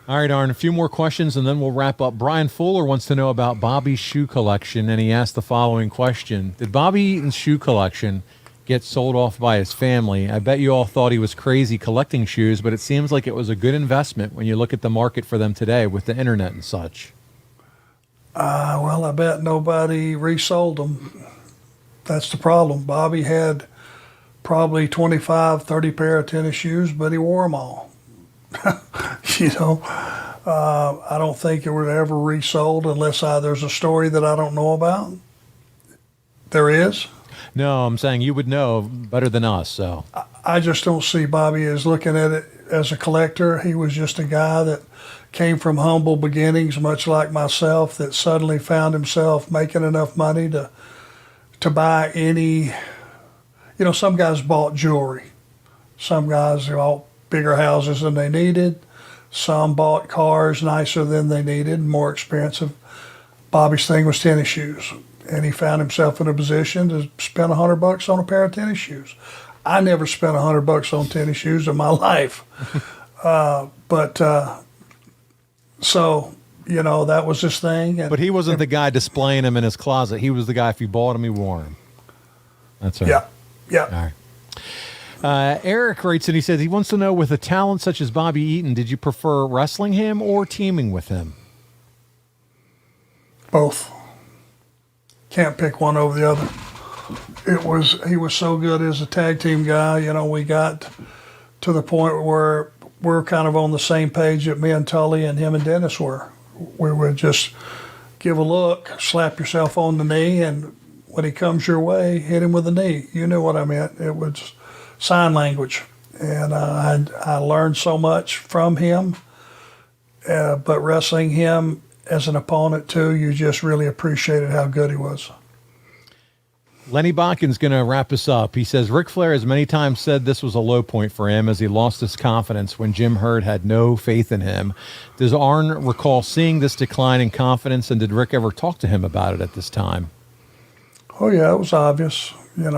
All right, Arn, a few more questions, and then we'll wrap up. Brian Fuller wants to know about Bobby's shoe collection, and he asked the following question. Did Bobby Eaton's shoe collection get sold off by his family? I bet you all thought he was crazy collecting shoes, but it seems like it was a good investment when you look at the market for them today with the internet and such. Well, I bet nobody resold them. That's the problem. Bobby had probably 25, 30 pair of tennis shoes, but he wore them all. I don't think it was ever resold unless there's a story that I don't know about. There is? No, I'm saying you would know better than us. So I just don't see Bobby as looking at it as a collector. He was just a guy that came from humble beginnings, much like myself, that suddenly found himself making enough money to buy any. Some guys bought jewelry. Some guys bought bigger houses than they needed. Some bought cars nicer than they needed, more expensive. Bobby's thing was tennis shoes. And he found himself in a position to spend $100 on a pair of tennis shoes. I never spent $100 on tennis shoes in my life. That was his thing. But he wasn't the guy displaying them in his closet. He was the guy, if you bought them, he wore them. That's right. Yeah. All right. Eric writes and he says he wants to know, with a talent such as Bobby Eaton, did you prefer wrestling him or teaming with him? Both. Can't pick one over the other. He was so good as a tag team guy. We got to the point where we're kind of on the same page that me and Tully and him and Dennis were. We would just give a look, slap yourself on the knee, and when he comes your way, hit him with a knee. You knew what I meant. It was sign language. And I learned so much from him. But wrestling him as an opponent, too, you just really appreciated how good he was. Lenny Botkin's going to wrap us up. He says, Ric Flair has many times said this was a low point for him as he lost his confidence when Jim Herd had no faith in him. Does Arn recall seeing this decline in confidence, and did Rick ever talk to him about it at this time? Oh, yeah, it was obvious. You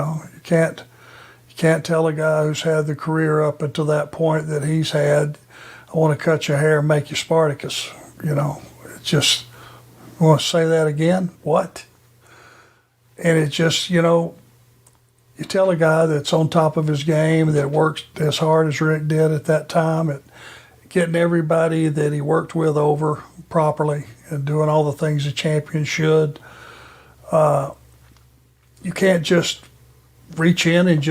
can't tell a guy who's had the career up until that point that he's had, I want to cut your hair and make you Spartacus. It's just, you want to say that again? What? And it just, you tell a guy that's on top of his game, that works as hard as Rick did at that time at getting everybody that he worked with over properly and doing all the things a champion should. You can't just reach in and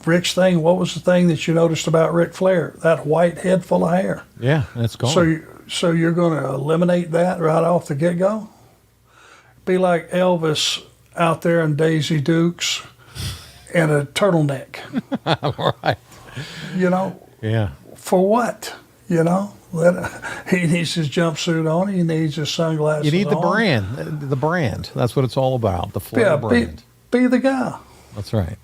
Rick's thing, what was the thing that you noticed about Ric Flair? That white head full of hair. Yeah, that's gone. So you're going to eliminate that right off the get-go? Be like Elvis out there in Daisy Dukes and a turtleneck. Right. Yeah. For what? He needs his jumpsuit on. He needs his sunglasses on. You need the brand. The brand. That's what it's all about. The Flair brand. Be the guy. That's right.